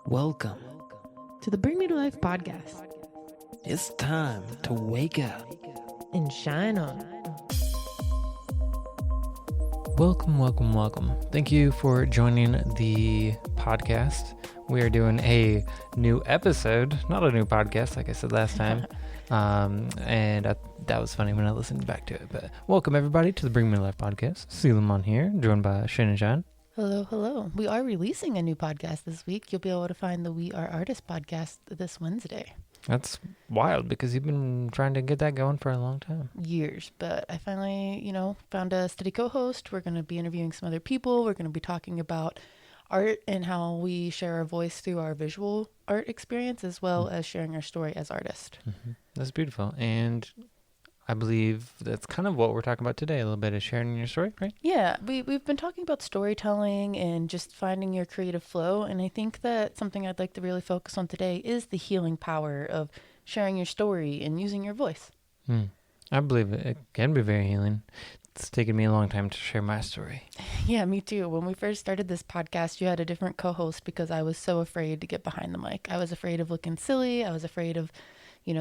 Welcome to the Bring Me to Life podcast. It's time to wake up and shine on. Welcome. Thank you for joining the podcast. We are doing a new episode, not a new podcast, like I said last time. That was funny when I listened back to it. But welcome everybody to the Bring Me to Life podcast. Selim here, joined by Shannon and Selo. Hello. We are releasing a new podcast this week. You'll be able to find the We Are Artists podcast this Wednesday. That's wild because you've been trying to get that going for a long time. Years, but I finally, found a steady co-host. We're going to be interviewing some other people. We're going to be talking about art and how we share our voice through our visual art experience, as well as sharing our story as artists. Mm-hmm. That's beautiful. And I believe that's kind of what we're talking about today, a little bit of sharing your story, right? Yeah, we've been talking about storytelling and just finding your creative flow. And I think that something I'd like to really focus on today is the healing power of sharing your story and using your voice. I believe it can be very healing. It's taken me a long time to share my story. Yeah, me too. When we first started this podcast, you had a different co-host because I was so afraid to get behind the mic. I was afraid of looking silly. I was afraid of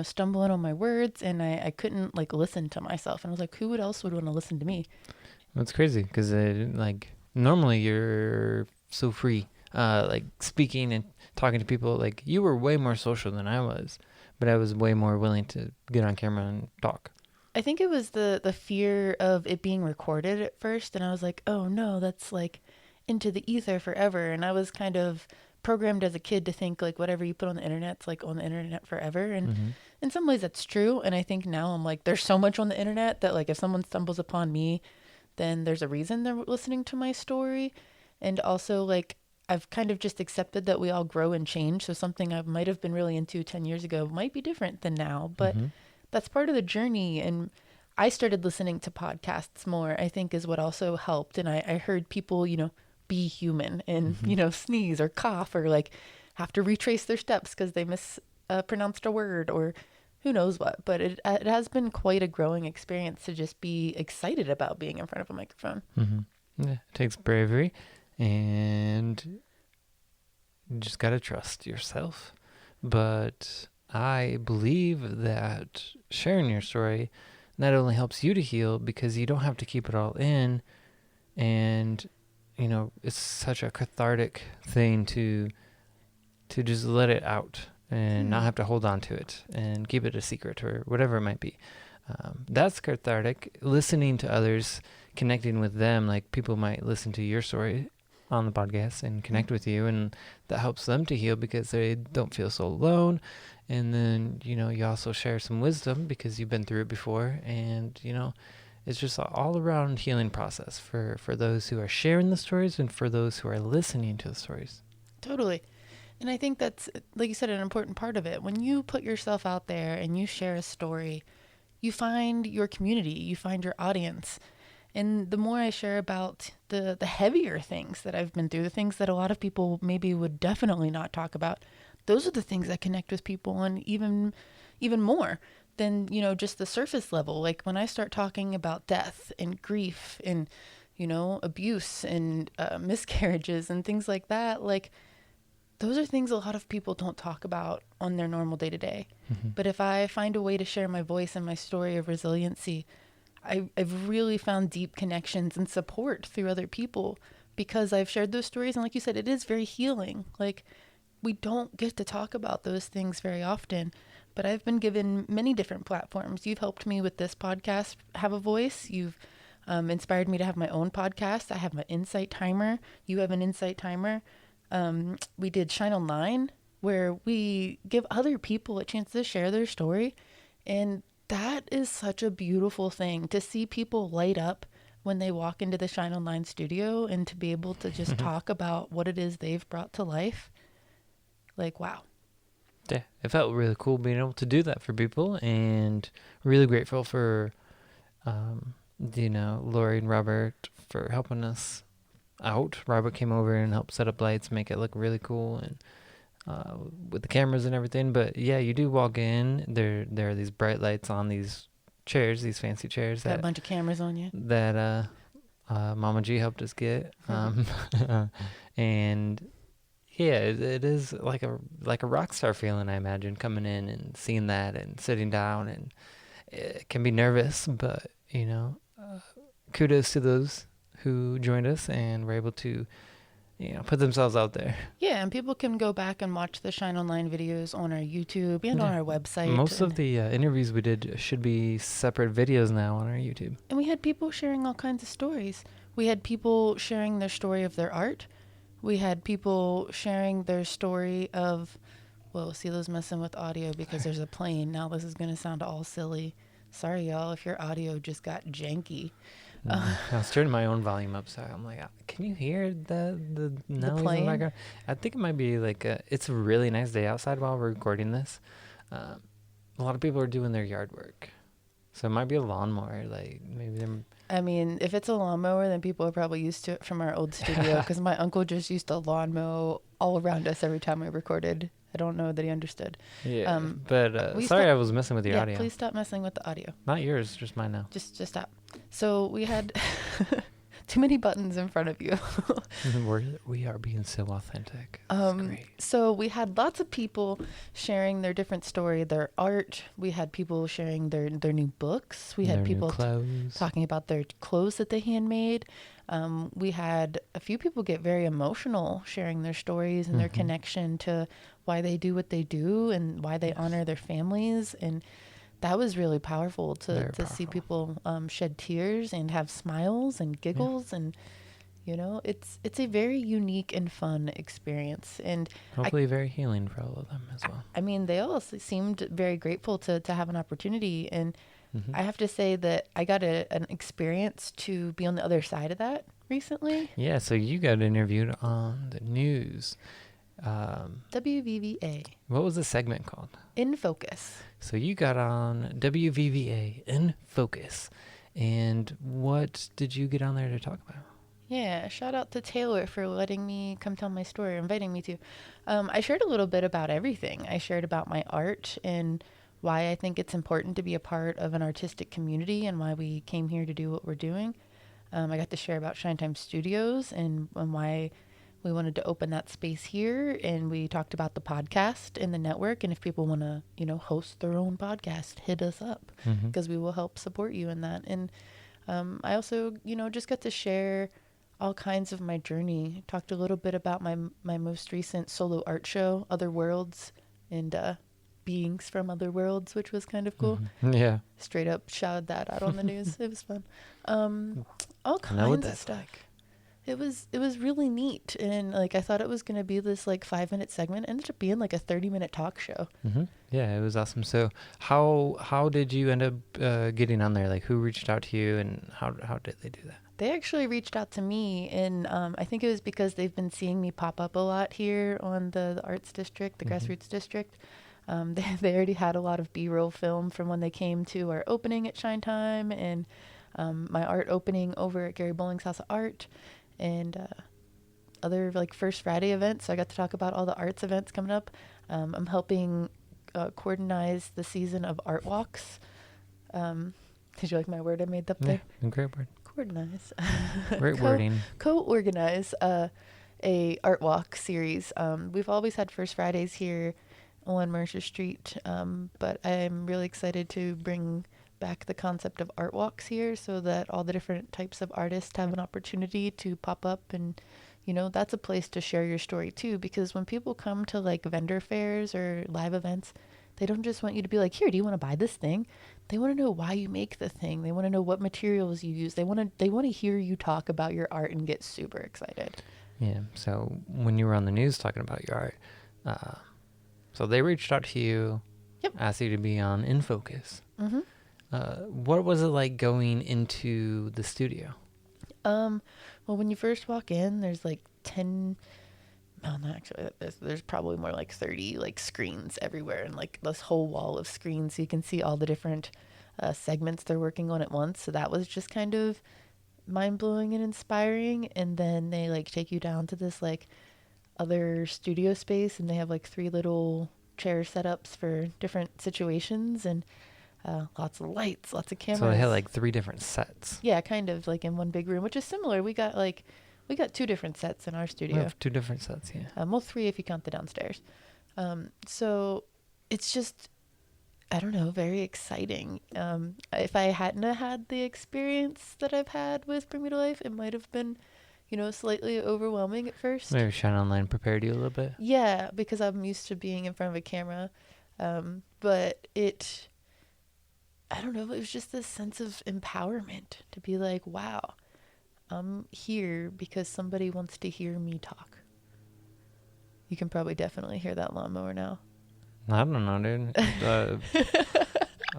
stumbling on my words, and I couldn't listen to myself. And I was like, who else would want to listen to me? It's crazy because normally you're so free, speaking and talking to people. Like you were way more social than I was, but I was way more willing to get on camera and talk. I think it was the fear of it being recorded at first. And I was like, oh no, that's into the ether forever. And I was kind of programmed as a kid to think whatever you put on the internet's on the internet forever, and in some ways that's true. And I think now I'm there's so much on the internet that if someone stumbles upon me, then there's a reason they're listening to my story. And also I've kind of just accepted that we all grow and change, so something I might have been really into 10 years ago might be different than now, but that's part of the journey. And I started listening to podcasts more, I think, is what also helped. And I heard people be human and sneeze or cough or have to retrace their steps because they mispronounced a word or who knows what. But it has been quite a growing experience to just be excited about being in front of a microphone. Yeah, it takes bravery, and you just gotta trust yourself. But I believe that sharing your story not only helps you to heal because you don't have to keep it all in, and it's such a cathartic thing to just let it out and not have to hold on to it and keep it a secret or whatever it might be. That's cathartic. Listening to others, connecting with them, people might listen to your story on the podcast and connect with you, and that helps them to heal because they don't feel so alone. And then, you also share some wisdom because you've been through it before, and, it's just an all-around healing process for those who are sharing the stories and for those who are listening to the stories. Totally. And I think that's, like you said, an important part of it. When you put yourself out there and you share a story, you find your community, you find your audience. And the more I share about the heavier things that I've been through, the things that a lot of people maybe would definitely not talk about, those are the things that connect with people, and even more than, just the surface level. When I start talking about death and grief and, abuse and miscarriages and things like that, those are things a lot of people don't talk about on their normal day-to-day. But if I find a way to share my voice and my story of resiliency, I've really found deep connections and support through other people because I've shared those stories. And like you said, it is very healing. We don't get to talk about those things very often, but I've been given many different platforms. You've helped me with this podcast have a voice. You've inspired me to have my own podcast. I have my insight timer. You have an insight timer. We did Shine Online, where we give other people a chance to share their story. And that is such a beautiful thing to see people light up when they walk into the Shine Online studio and to be able to just talk about what it is they've brought to life. Wow. Yeah, it felt really cool being able to do that for people, and really grateful for, Lori and Robert for helping us out. Robert came over and helped set up lights, make it look really cool, and with the cameras and everything. But yeah, you do walk in, there are these bright lights on these chairs, these fancy chairs. Got a bunch of cameras on you. That Mama G helped us get. And Yeah, it is like a rock star feeling, I imagine, coming in and seeing that and sitting down, and it can be nervous, but kudos to those who joined us and were able to put themselves out there. Yeah, and people can go back and watch the Shine Online videos on our YouTube and on Yeah. our website. Most of the interviews we did should be separate videos now on our YouTube. And we had people sharing all kinds of stories. We had people sharing their story of their art. We had people sharing their story of, well, Silo's messing with audio because there's a plane. Now this is going to sound all silly. Sorry, y'all, if your audio just got janky. I was turning my own volume up, so I'm like, can you hear the noise in the plane? background? I think it might be like it's a really nice day outside while we're recording this. A lot of people are doing their yard work, so it might be a lawnmower. Like maybe they're. I mean, if it's a lawnmower, then people are probably used to it from our old studio because my uncle just used to lawn mow all around us every time we recorded. I don't know that he understood. Yeah, but sorry, I was messing with your audio. Please stop messing with the audio. Not yours, just mine now. Just stop. So we had too many buttons in front of you. We are being so authentic. Great. So we had lots of people sharing their different story, their art. We had people sharing their new books. We had people talking about their clothes that they handmade. We had a few people get very emotional sharing their stories and their connection to why they do what they do and why they honor their families. And that was really powerful to see people shed tears and have smiles and giggles. And, it's a very unique and fun experience. And hopefully very healing for all of them as well. I mean, they all seemed very grateful to have an opportunity. And I have to say that I got an experience to be on the other side of that recently. Yeah, so you got interviewed on the news. WVVA. What was the segment called? In Focus. So you got on WVVA In Focus. And what did you get on there to talk about? Yeah, shout out to Taylor for letting me come tell my story, inviting me to. I shared a little bit about everything. I shared about my art and why I think it's important to be a part of an artistic community and why we came here to do what we're doing. I got to share about Shine Time Studios and why we wanted to open that space here. And we talked about the podcast and the network. And if people want to, host their own podcast, hit us up because we will help support you in that. And I also, just got to share all kinds of my journey. Talked a little bit about my most recent solo art show, Other Worlds, and beings from other worlds, which was kind of cool. Yeah. Straight up shouted that out on the news. It was fun. All kinds of stuff. Like. It was really neat. And I thought it was going to be this 5-minute segment. It ended up being a 30-minute talk show. Yeah, it was awesome. So how did you end up getting on there? Who reached out to you and how did they do that? They actually reached out to me, and I think it was because they've been seeing me pop up a lot here on the Arts District, the Grassroots District. They already had a lot of B-roll film from when they came to our opening at Shine Time and my art opening over at Gary Bowling's House of Art and other First Friday events. So I got to talk about all the arts events coming up. I'm helping coordinize the season of art walks. Did you like my word I made up there? Yeah, great word. Coordinize. Great wording. Co-organize a art walk series. We've always had First Fridays here on Mercer Street, but I'm really excited to bring back the concept of art walks here so that all the different types of artists have an opportunity to pop up. And that's a place to share your story too, because when people come to vendor fairs or live events, they don't just want you to be here, do you want to buy this thing? They want to know why you make the thing. They want to know what materials you use. They want to hear you talk about your art and get super excited. Yeah, so when you were on the news talking about your art, so they reached out to you, asked you to be on In Focus. What was it like going into the studio? Well, when you first walk in, there's 10, well, not actually, there's probably more 30 screens everywhere, and this whole wall of screens, so you can see all the different segments they're working on at once. So that was just kind of mind-blowing and inspiring. And then they take you down to this other studio space, and they have 3 little chair setups for different situations, and lots of lights, lots of cameras. So they had 3 different sets. Yeah, kind of in one big room, which is similar. We got We got 2 different sets in our We studio. have 2 different sets, yeah. Well, 3 if you count the downstairs. So it's just, I don't know, very exciting. If I hadn't have had the experience that I've had with Bring Me to Life, it might have been, slightly overwhelming at first. Maybe Shannon Online prepared you a little bit. Yeah, because I'm used to being in front of a camera. But I don't know, it was just this sense of empowerment to be like, wow, I'm here because somebody wants to hear me talk. You can probably definitely hear that lawnmower now. I don't know, dude.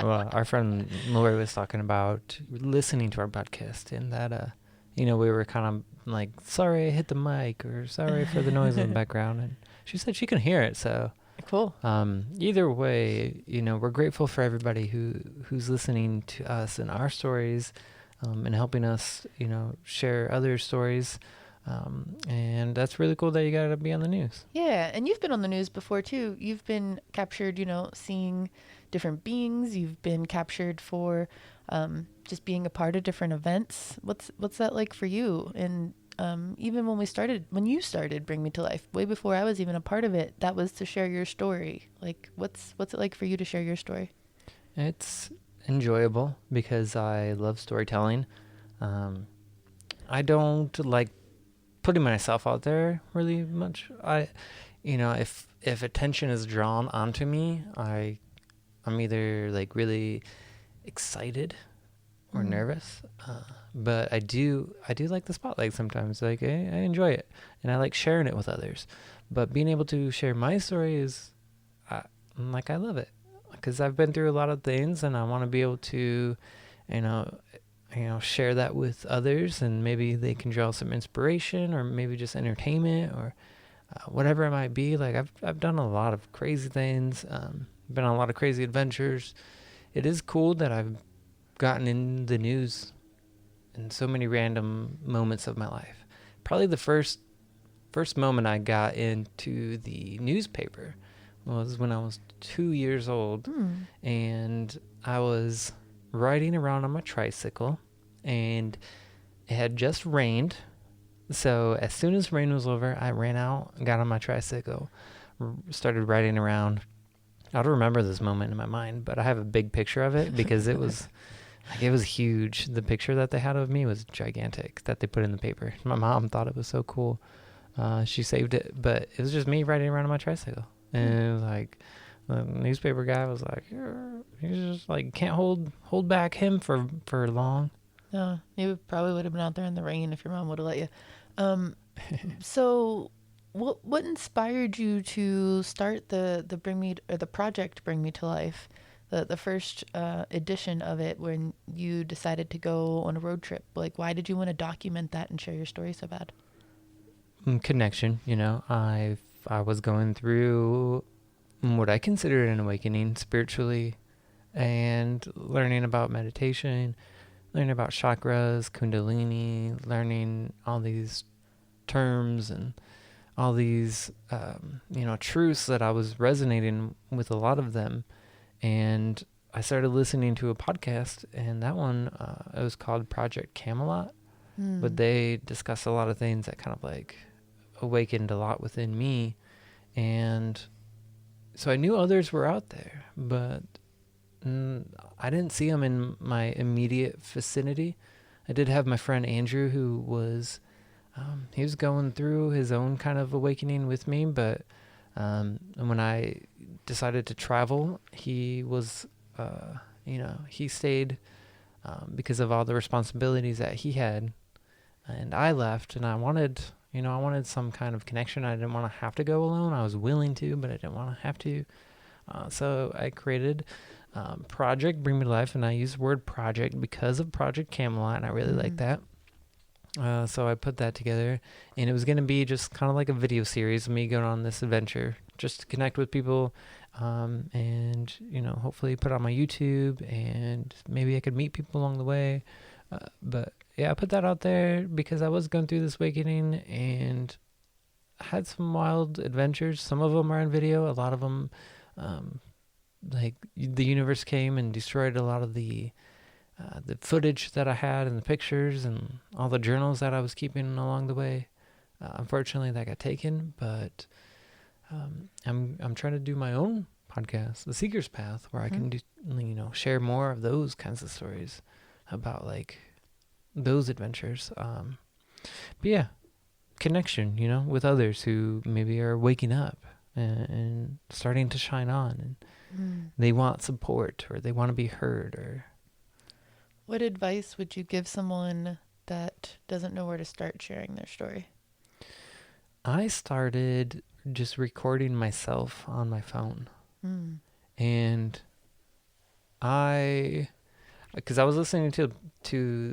Well, our friend Lori was talking about listening to our podcast, and that, we were kind of like, sorry I hit the mic, or sorry for the noise in the background. And she said she can hear it, so... Cool. Either way, we're grateful for everybody who's listening to us and our stories, and helping us, share other stories. And that's really cool that you got to be on the news. Yeah, and you've been on the news before too. You've been captured, seeing different beings. You've been captured for just being a part of different events. What's that like for you? And even when you started Bring Me to Life, way before I was even a part of it, that was to share your story. Like, what's it like for you to share your story? It's enjoyable because I love storytelling. I don't like putting myself out there really much. If attention is drawn onto me, I'm either like really excited or nervous, but I do like the spotlight sometimes. Like I enjoy it, and I like sharing it with others. But being able to share my story is, I love it, because I've been through a lot of things, and I want to be able to, share that with others, and maybe they can draw some inspiration, or maybe just entertainment, or whatever it might be. Like I've done a lot of crazy things, been on a lot of crazy adventures. It is cool that I've gotten in the news in so many random moments of my life. Probably the first moment I got into the newspaper was when I was 2 years old, and I was riding around on my tricycle, and it had just rained. So as soon as rain was over, I ran out, got on my tricycle, started riding around. I don't remember this moment in my mind, but I have a big picture of it because it was it was huge. The picture that they had of me was gigantic, that they put in the paper. My mom thought it was so cool. She saved it, but it was just me riding around on my tricycle. And it was like, the newspaper guy was like, he's just like, can't hold back him for long. No, you probably would have been out there in the rain if your mom would have let you. So what inspired you to start the project Bring Me to Life, the first edition of it, when you decided to go on a road trip? Like, why did you want to document that and share your story so bad? Connection, I was going through what I considered an awakening spiritually, and learning about meditation, learning about chakras, kundalini, learning all these terms and all these, truths that I was resonating with a lot of them. And I started listening to a podcast, and that one, it was called Project Camelot, but they discussed a lot of things that kind of like awakened a lot within me. And so I knew others were out there, but I didn't see them in my immediate vicinity. I did have my friend Andrew, who was, he was going through his own kind of awakening with me, but when I decided to travel, he was, he stayed because of all the responsibilities that he had, and I left, and I wanted some kind of connection. I didn't want to have to go alone. I was willing to, but I didn't want to have to. So I created Project Bring Me to Life, and I use the word project because of Project Camelot, and I really like that. So I put that together, and it was going to be just kind of like a video series of me going on this adventure, just to connect with people, and, hopefully put it on my YouTube, and maybe I could meet people along the way. But yeah, I put that out there because I was going through this awakening, and I had some wild adventures. Some of them are on video. A lot of them, like the universe came and destroyed a lot of the the footage that I had and the pictures and all the journals that I was keeping along the way. Unfortunately, that got taken, but I'm trying to do my own podcast, The Seeker's Path, where I can do, share more of those kinds of stories about like those adventures. But yeah, connection, with others who maybe are waking up and starting to shine on, and they want support or they want to be heard. Or what advice would you give someone that doesn't know where to start sharing their story? I started just recording myself on my phone. And because I was listening to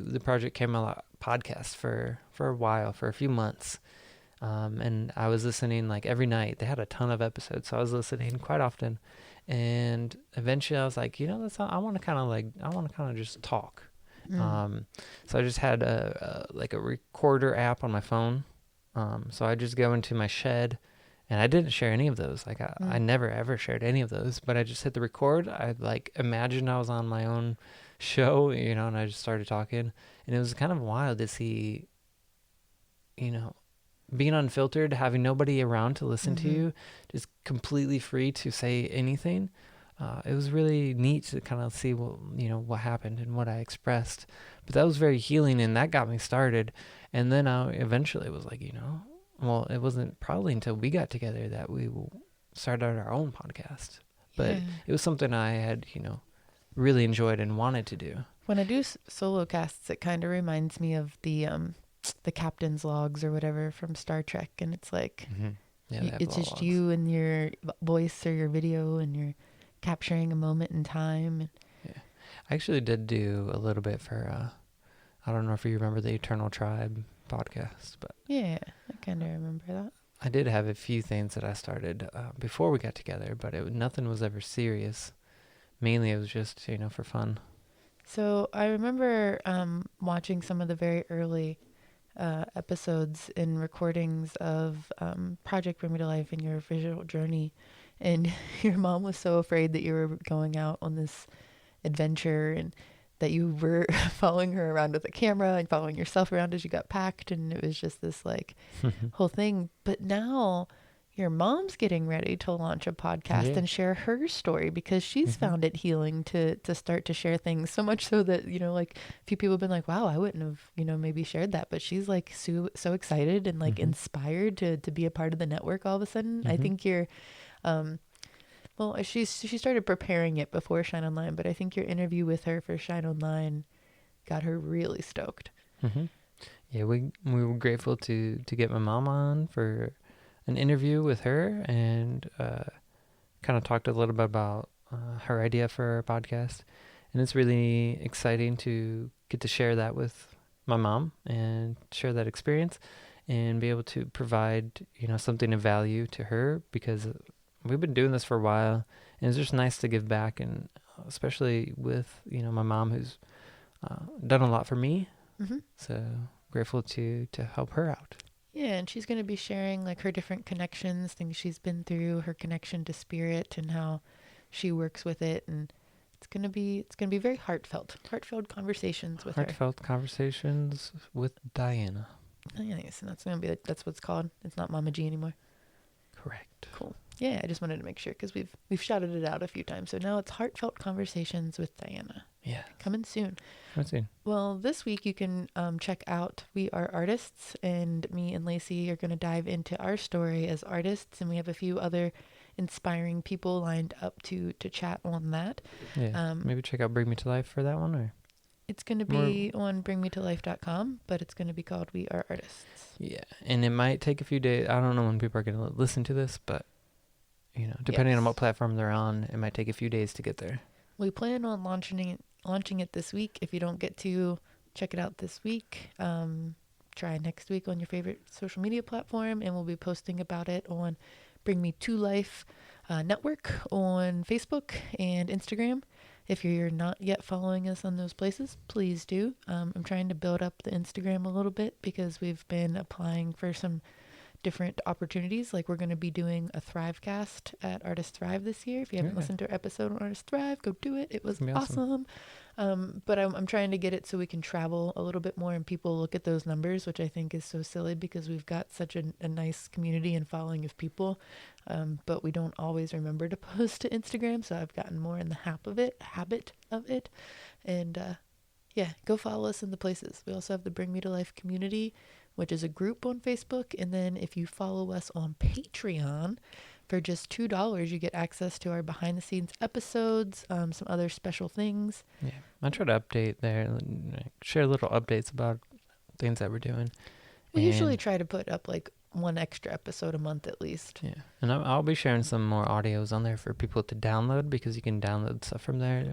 the Project Camelot podcast for a while, for a few months. And I was listening like every night. They had a ton of episodes, so I was listening quite often. And eventually I was like, that's not, I want to kind of just talk. So I just had a recorder app on my phone. So I just go into my shed, and I didn't share any of those. Like I never ever shared any of those, but I just hit the record. I imagined I was on my own show, and I just started talking, and it was kind of wild to see, being unfiltered, having nobody around to listen to you, just completely free to say anything. It was really neat to kind of see what happened and what I expressed. But that was very healing, and that got me started. And then I eventually was like, well, it wasn't probably until we got together that we started our own podcast. But it was something I had, really enjoyed and wanted to do. When I do solo casts, it kind of reminds me of the captain's logs or whatever from Star Trek. And it's like, it's just logs. you and your voice or your video, and you're capturing a moment in time. Yeah. I actually did do a little bit for, I don't know if you remember the Eternal Tribe podcast, but yeah, I kind of remember that. I did have a few things that I started before we got together, but nothing was ever serious. Mainly it was just, for fun. So I remember watching some of the very early episodes and recordings of Project Bring Me to Life and your visual journey. And your mom was so afraid that you were going out on this adventure, and that you were following her around with a camera and following yourself around as you got packed. And it was just this whole thing. But now your mom's getting ready to launch a podcast and share her story, because she's found it healing to start to share things, so much so that, a few people have been like, wow, I wouldn't have, maybe shared that. But she's like so excited and inspired to be a part of the network all of a sudden. I think you're, she started preparing it before Shine Online, but I think your interview with her for Shine Online got her really stoked. Yeah, we were grateful to get my mom on for an interview with her, and kind of talked a little bit about her idea for our podcast. And it's really exciting to get to share that with my mom and share that experience and be able to provide, something of value to her, because we've been doing this for a while, and it's just nice to give back. And especially with, my mom, who's done a lot for me. So grateful to help her out. Yeah, and she's going to be sharing her different connections, things she's been through, her connection to spirit, and how she works with it. And it's going to be very heartfelt conversations with her. Heartfelt conversations with Diana. Oh, yes, and that's going to be that's what it's called. It's not Mama G anymore. Correct. Cool. Yeah, I just wanted to make sure, because we've shouted it out a few times. So now it's Heartfelt Conversations with Diana. Yeah. Coming soon. Coming soon. Well, this week you can check out We Are Artists, and me and Lacey are going to dive into our story as artists, and we have a few other inspiring people lined up to chat on that. Yeah. Maybe check out Bring Me to Life for that one, or it's going to be on bringmetolife.com, but it's going to be called We Are Artists. Yeah, and it might take a few days. I don't know when people are going to listen to this, but depending on what platform they're on, it might take a few days to get there. We plan on launching it this week. If you don't get to check it out this week, try next week on your favorite social media platform, and we'll be posting about it on Bring Me to Life network on Facebook and Instagram. If you're not yet following us on those places, please do. I'm trying to build up the Instagram a little bit, because we've been applying for some different opportunities. We're going to be doing a Thrivecast at Artist Thrive this year. If you haven't listened to our episode on Artist Thrive, go do it. It was awesome. But I'm trying to get it so we can travel a little bit more and people look at those numbers, which I think is so silly because we've got such a nice community and following of people. But we don't always remember to post to Instagram. So I've gotten more in the habit of it. And yeah, go follow us in the places. We also have the Bring Me to Life community, which is a group on Facebook. And then if you follow us on Patreon, for just $2, you get access to our behind the scenes episodes, some other special things. Yeah, I try to update there, share little updates about things that we're doing. We usually try to put up like one extra episode a month at least. Yeah, and I'll be sharing some more audios on there for people to download because you can download stuff from there,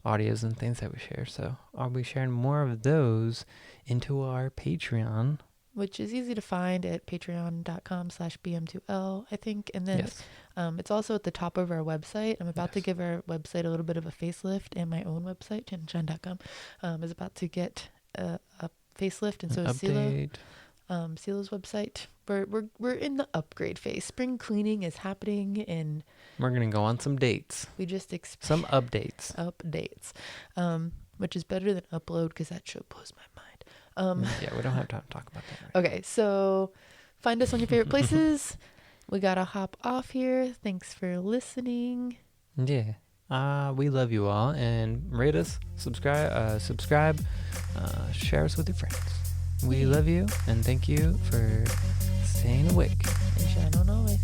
audios and things that we share. So I'll be sharing more of those into our Patreon, which is easy to find at patreon.com/bm2l, I think. And then yes. It's also at the top of our website. I'm about to give our website a little bit of a facelift, and my own website, shannonshine.com, is about to get a facelift, and so is Selo. Selo's website. We're in the upgrade phase. Spring cleaning is happening, and we're gonna go on some dates. We just some updates, which is better than upload because that show blows my mind. Yeah, we don't have time to talk about that. Right? Okay, so find us on your favorite places. We gotta hop off here. Thanks for listening. Yeah. We love you all, and rate us, subscribe, share us with your friends. We love you, and thank you for staying awake. And shine on always.